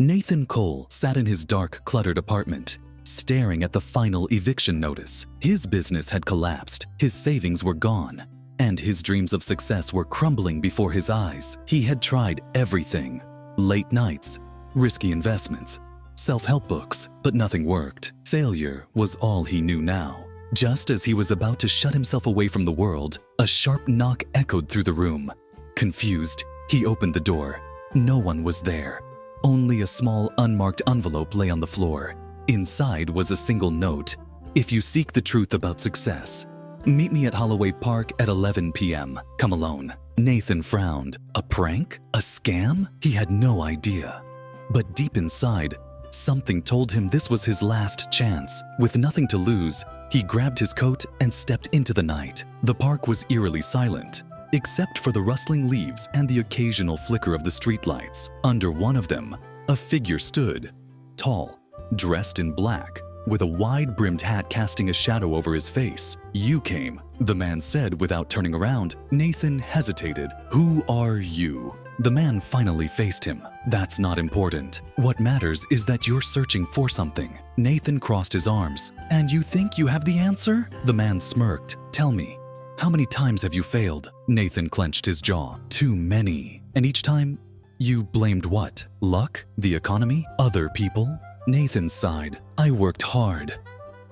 Nathan Cole sat in his dark, cluttered apartment, staring at the final eviction notice. His business had collapsed, his savings were gone, and his dreams of success were crumbling before his eyes. He had tried everything: late nights, risky investments, self-help books, but nothing worked. Failure was all he knew now. Just as he was about to shut himself away from the world, a sharp knock echoed through the room. Confused, he opened the door. No one was there. Only a small, unmarked envelope lay on the floor. Inside was a single note: "If you seek the truth about success, meet me at Holloway Park at 11 p.m. Come alone." Nathan frowned. A prank? A scam? He had no idea. But deep inside, something told him this was his last chance. With nothing to lose, he grabbed his coat and stepped into the night. The park was eerily silent, except for the rustling leaves and the occasional flicker of the streetlights. Under one of them, a figure stood, tall, dressed in black, with a wide-brimmed hat casting a shadow over his face. "You came," the man said without turning around. Nathan hesitated. "Who are you?" The man finally faced him. "That's not important. What matters is that you're searching for something." Nathan crossed his arms. "And you think you have the answer?" The man smirked. "Tell me, how many times have you failed?" Nathan clenched his jaw. "Too many. And each time, you blamed what? Luck? The economy? Other people?" Nathan sighed. "I worked hard.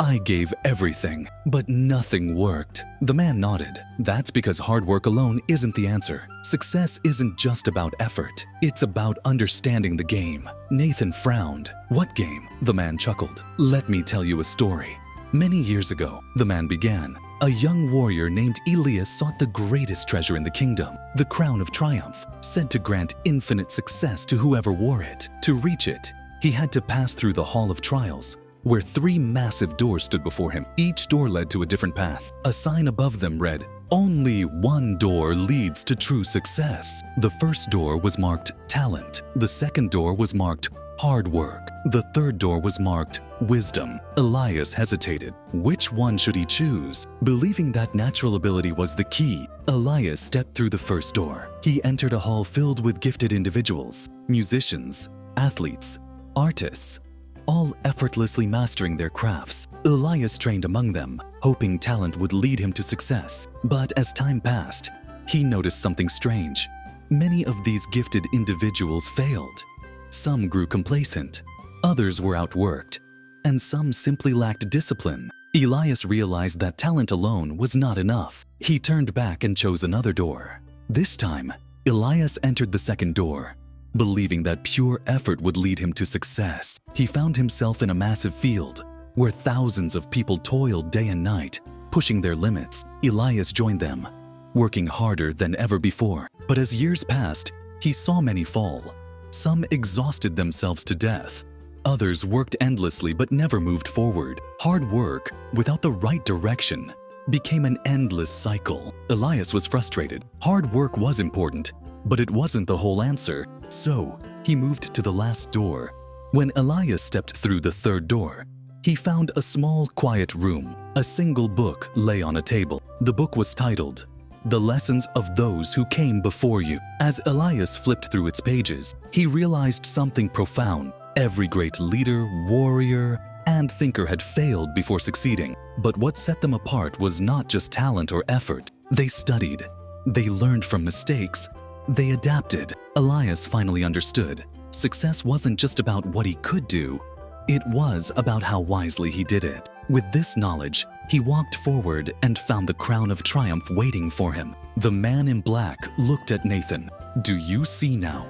I gave everything, but nothing worked." The man nodded. "That's because hard work alone isn't the answer. Success isn't just about effort. It's about understanding the game." Nathan frowned. "What game?" The man chuckled. "Let me tell you a story. Many years ago," the man began, "a young warrior named Elias sought the greatest treasure in the kingdom, the crown of triumph, said to grant infinite success to whoever wore it. To reach it, he had to pass through the Hall of Trials, where 3 massive doors stood before him. Each door led to a different path. A sign above them read, "Only one door leads to true success." The first door was marked talent. The second door was marked hard work. The third door was marked wisdom. Elias hesitated. Which one should he choose? Believing that natural ability was the key, Elias stepped through the first door. He entered a hall filled with gifted individuals, musicians, athletes, artists, all effortlessly mastering their crafts. Elias trained among them, hoping talent would lead him to success. But as time passed, he noticed something strange. Many of these gifted individuals failed. Some grew complacent, others were outworked, and some simply lacked discipline. Elias realized that talent alone was not enough. He turned back and chose another door. This time, Elias entered the second door, believing that pure effort would lead him to success. He found himself in a massive field where thousands of people toiled day and night, pushing their limits. Elias joined them, working harder than ever before. But as years passed, he saw many fall. Some exhausted themselves to death. Others worked endlessly but never moved forward. Hard work, without the right direction, became an endless cycle. Elias was frustrated. Hard work was important, but it wasn't the whole answer. So, he moved to the last door. When Elias stepped through the third door, he found a small, quiet room. A single book lay on a table. The book was titled, "The Lessons of Those Who Came Before You." As Elias flipped through its pages, he realized something profound. Every great leader, warrior, and thinker had failed before succeeding. But what set them apart was not just talent or effort. They studied. They learned from mistakes. They adapted. Elias finally understood. Success wasn't just about what he could do. It was about how wisely he did it. With this knowledge, he walked forward and found the crown of triumph waiting for him. The man in black looked at Nathan. "Do you see now?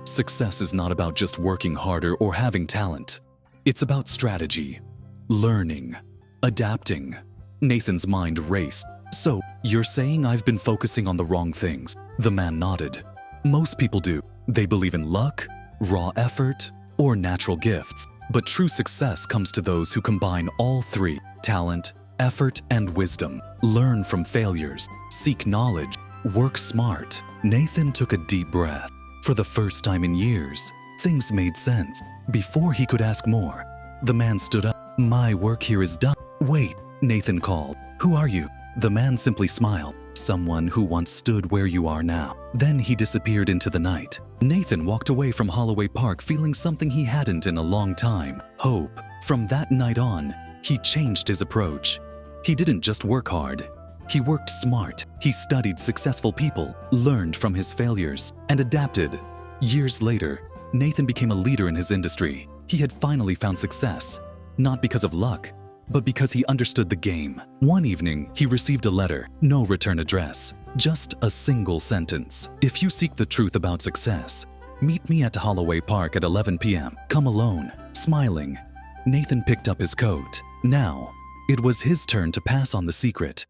Success is not about just working harder or having talent. It's about strategy, learning, adapting." Nathan's mind raced. "So, you're saying I've been focusing on the wrong things?" The man nodded. "Most people do. They believe in luck, raw effort, or natural gifts. But true success comes to those who combine all 3: talent, effort, and wisdom. Learn from failures, seek knowledge, work smart." Nathan took a deep breath. For the first time in years, things made sense. Before he could ask more, the man stood up. "My work here is done." "Wait," Nathan called. "Who are you?" The man simply smiled. someone who once stood where you are now. Then he disappeared into the night. Nathan walked away from Holloway Park feeling something he hadn't in a long time: hope. From that night on, he changed his approach. He didn't just work hard. He worked smart. He studied successful people, learned from his failures, and adapted. Years later, Nathan became a leader in his industry. He had finally found success, not because of luck, but because he understood the game. One evening, he received a letter, no return address, just a single sentence: "If you seek the truth about success, meet me at Holloway Park at 11 p.m. Come alone." Smiling, Nathan picked up his coat. Now, it was his turn to pass on the secret.